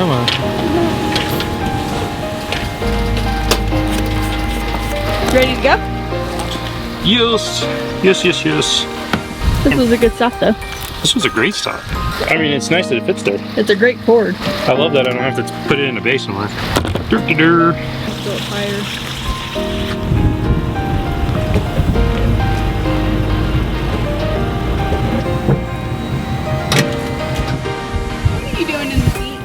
Grandma. Ready to go? Yes. Yes, yes, yes. This was a good stop though. This was a great stop. I mean, it's nice that it fits there. It's a great Ford. I love that I don't have to put it in a base somewhere. Dur-dur-dur. Still tired. What are you doing in the seat?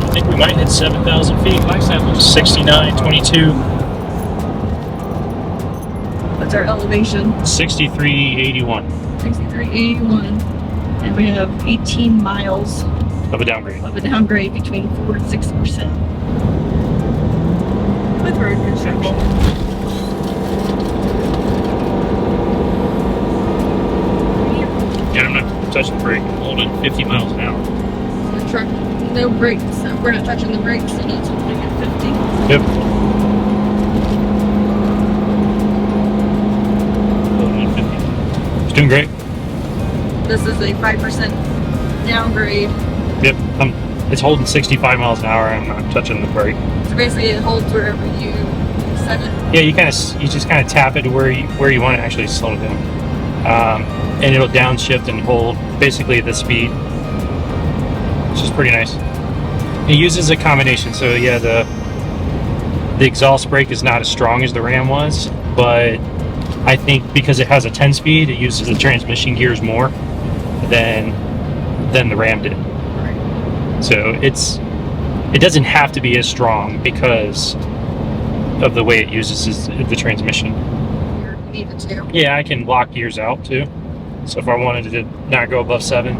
I think we might hit 7,000 feet. Flagstaff was 69.22. What's our elevation? 63.81 6381. And we have 18 miles of a downgrade. of a downgrade between 4 and 6%. With road construction. Yeah, I'm not touching the brake. I'm holding 50 miles an hour. The truck, no brakes. So we're not touching the brakes, and it's only at 50. Yep. Holding at 50. It's doing great. This is a 5% downgrade. Yep. It's holding 65 miles an hour. I'm not touching the brake. So basically, it holds wherever you set it. Yeah, you just kind of tap it to where you want to actually slow it down, and it'll downshift and hold basically the speed, which is pretty nice. It uses a combination, so yeah, the exhaust brake is not as strong as the Ram was, but I think because it has a 10-speed, it uses the transmission gears more than the Ram did. So it doesn't have to be as strong because of the way it uses the transmission. You need it to. Yeah, I can lock gears out too. So if I wanted to not go above 7, I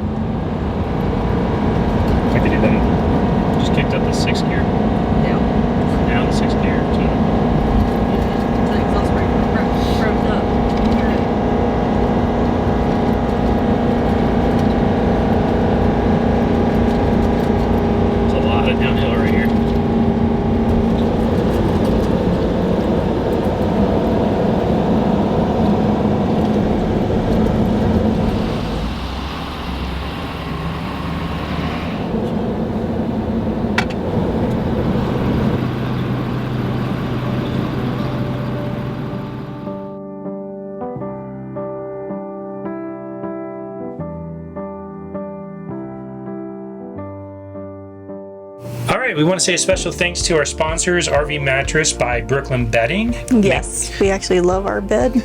could do that. Just kicked up the 6th gear. Yeah. Down the 6th gear. The exhaust brake revved up. There's a lot of downhill right here. All right, we want to say a special thanks to our sponsors, RV Mattress by Brooklyn Bedding. Yes, we actually love our bed.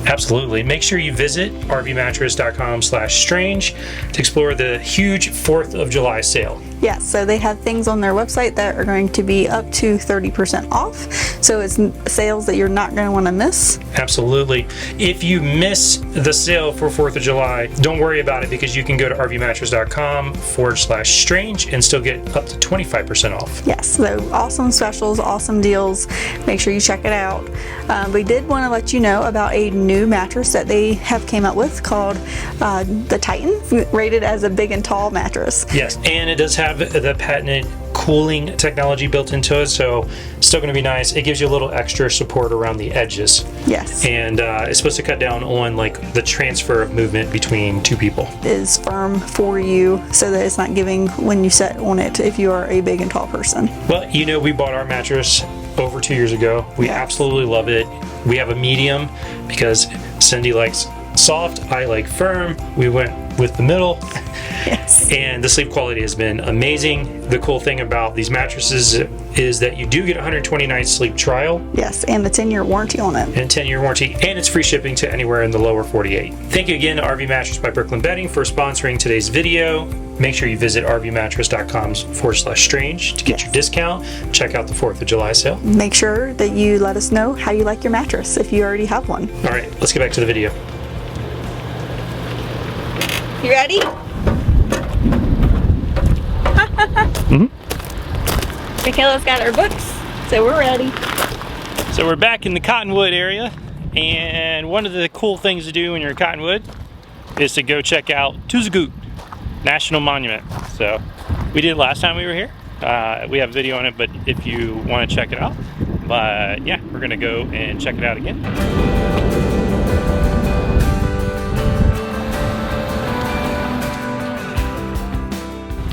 Absolutely. Make sure you visit rvmattress.com/strange to explore the huge 4th of July sale. Yes, so they have things on their website that are going to be up to 30% off. So it's sales that you're not going to want to miss. Absolutely. If you miss the sale for 4th of July, don't worry about it because you can go to rvmattress.com/strange and still get up to 25% off. Yes, so awesome specials, awesome deals. Make sure you check it out. We did want to let you know about a new mattress that they have came up with called the Titan, rated as a big and tall mattress. Yes, and it does have the patented cooling technology built into it, so still going to be nice. It gives you a little extra support around the edges. Yes. And it's supposed to cut down on like the transfer of movement between two people. It is firm for you so that it's not giving when you sit on it if you are a big and tall person. Well, you know, we bought our mattress over 2 years ago. We absolutely love it. We have a medium because Cindy likes soft, I like firm. We went with the middle. Yes. And the sleep quality has been amazing. The cool thing about these mattresses is that you do get a 120 night sleep trial. Yes, and the 10-year warranty on it. And a 10-year warranty, and it's free shipping to anywhere in the lower 48. Thank you again to RV Mattress by Brooklyn Bedding for sponsoring today's video. Make sure you visit rvmattress.com/strange to get your discount. Check out the 4th of July sale. Make sure that you let us know how you like your mattress if you already have one. All right, let's get back to the video. You ready? Michaela's got her books, so we're ready. So we're back in the Cottonwood area, and one of the cool things to do when you're in Cottonwood is to go check out Tuzigoot National Monument. So we did it last time we were here. We have a video on it, but if you want to check it out, but yeah, we're gonna go and check it out again.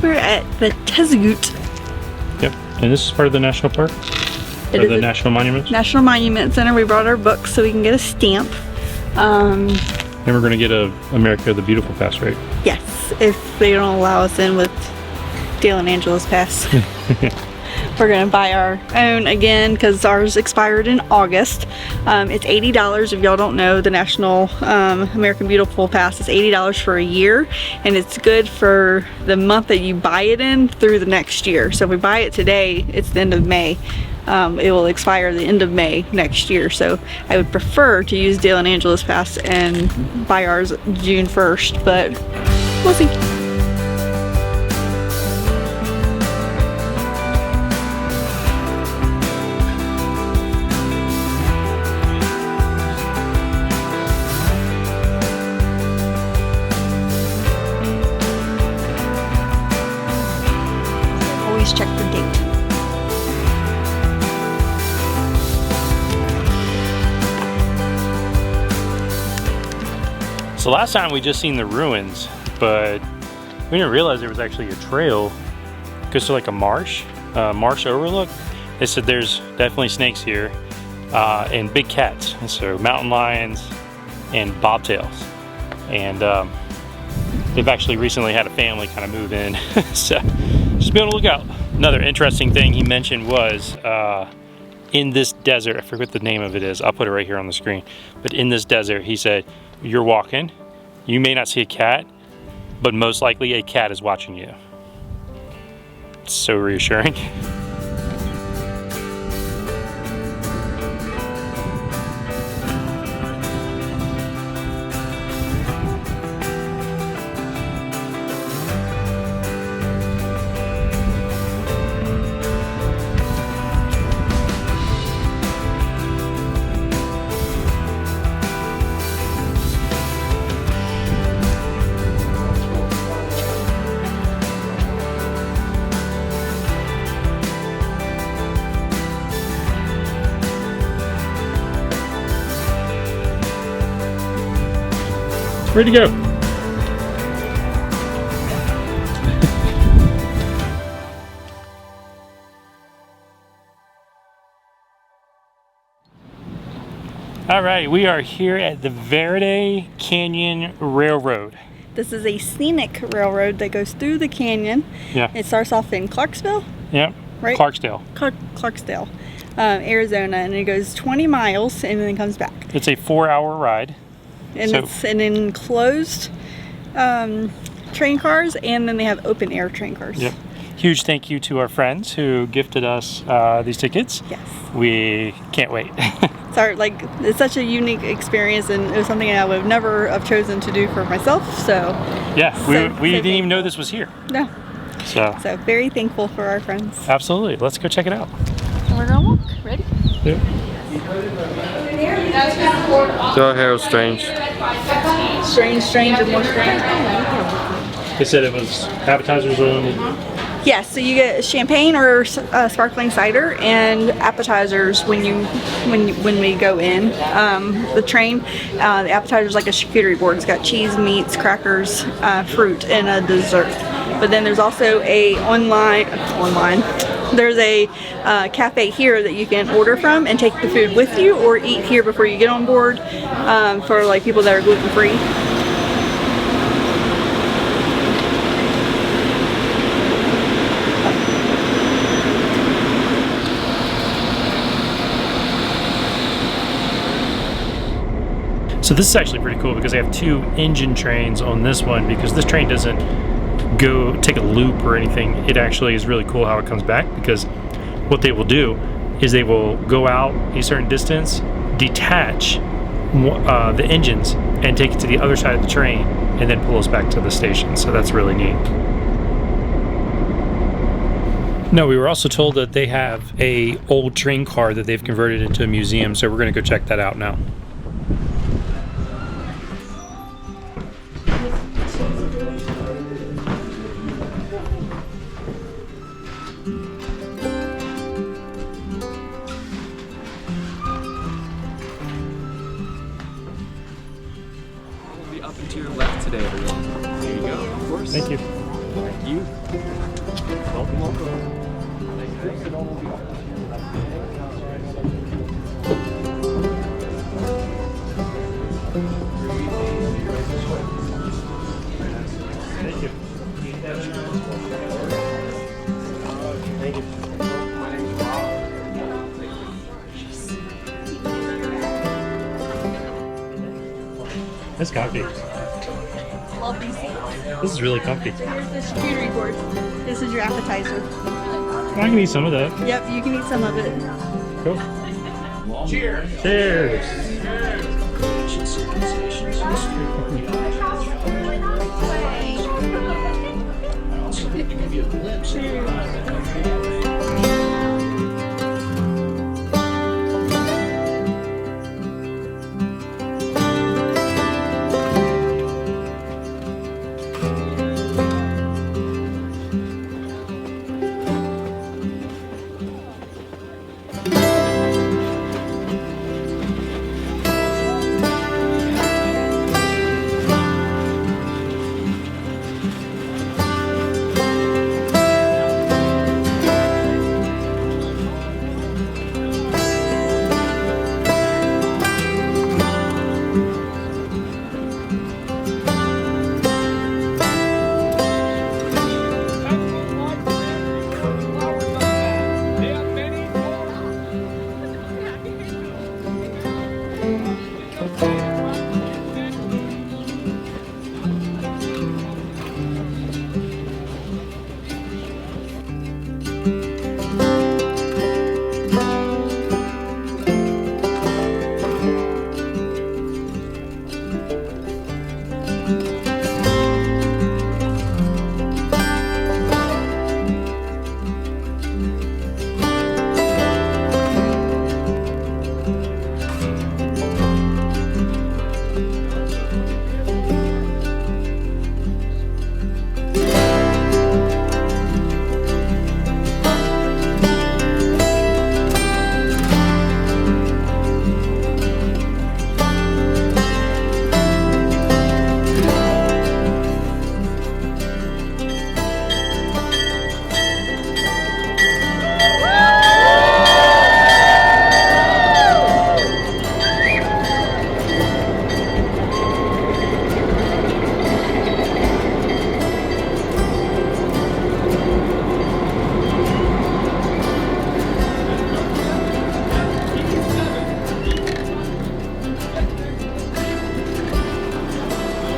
We're at the Tuzigoot. Yep, and this is part of the national park? It or is the a National Monument? National Monument Center. We brought our books so we can get a stamp. And we're gonna get a America the Beautiful pass, right? Yes, if they don't allow us in with Dale and Angela's pass. We're gonna buy our own again because ours expired in August. It's $80 if y'all don't know. The National American Beautiful Pass is $80 for a year, and it's good for the month that you buy it in through the next year. So if we buy it today, it's the end of May. It will expire the end of May next year. So I would prefer to use Dale and Angela's pass and buy ours June 1st, but we'll see. Always check the date. So last time we just seen the ruins, but we didn't realize there was actually a trail. It goes to like a marsh overlook. They said there's definitely snakes here and big cats. And so mountain lions and bobtails. And they've actually recently had a family kind of move in. So just be on the lookout. Another interesting thing he mentioned was in this desert, I forget what the name of it is, I'll put it right here on the screen, but in this desert, he said, you're walking, you may not see a cat, but most likely a cat is watching you. It's so reassuring. Ready to go. All right, we are here at the Verde Canyon Railroad. This is a scenic railroad that goes through the canyon. Yeah. It starts off in Clarksville. Yep. Right? Clarksdale. Clarksdale, Arizona, and it goes 20 miles and then comes back. It's a 4-hour ride. And it's an enclosed train cars, and then they have open air train cars. Yep. Huge thank you to our friends who gifted us these tickets. Yes. We can't wait. It's such a unique experience, and it was something I would never have chosen to do for myself. So yeah, we didn't even know this was here. No. So very thankful for our friends. Absolutely. Let's go check it out. And we're gonna walk. Ready? Yep. So Harold Strange. Strange, and more strange. They said it was appetizers only. Yes, so you get champagne or sparkling cider and appetizers when we go in the train. The appetizer's like a charcuterie board. It's got cheese, meats, crackers, fruit, and a dessert. But then there's also a there's a cafe here that you can order from and take the food with you, or eat here before you get on board, for like people that are gluten-free. So this is actually pretty cool because they have 2 engine trains on this one, because this train doesn't go take a loop or anything. It actually is really cool how it comes back, because what they will do is they will go out a certain distance, detach the engines, and take it to the other side of the train, and then pull us back to the station. So that's really neat. No, we were also told that they have a old train car that they've converted into a museum, so we're going to go check that out now. We'll be up and to your left today, everyone. There you go, of course. Thank you. Thank you. Welcome, welcome. Thank you. Thank you. That's comfy. Love these seats. This is really comfy. Here's the charcuterie board. This is your appetizer. I can eat some of that. Yep, you can eat some of it. Cool. Cheers! Cheers!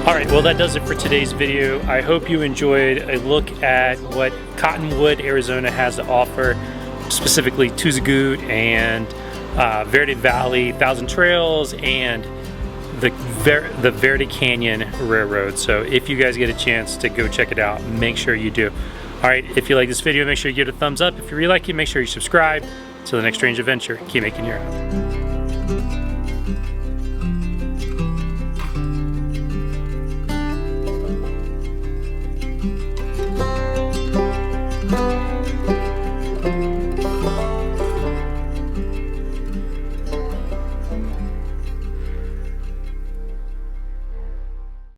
Alright, well that does it for today's video. I hope you enjoyed a look at what Cottonwood, Arizona has to offer, specifically Tuzigoot and Verde Valley, Thousand Trails, and the Verde Canyon Railroad. So if you guys get a chance to go check it out, make sure you do. Alright, if you like this video, make sure you give it a thumbs up. If you really like it, make sure you subscribe. Till the next strange adventure, keep making your own.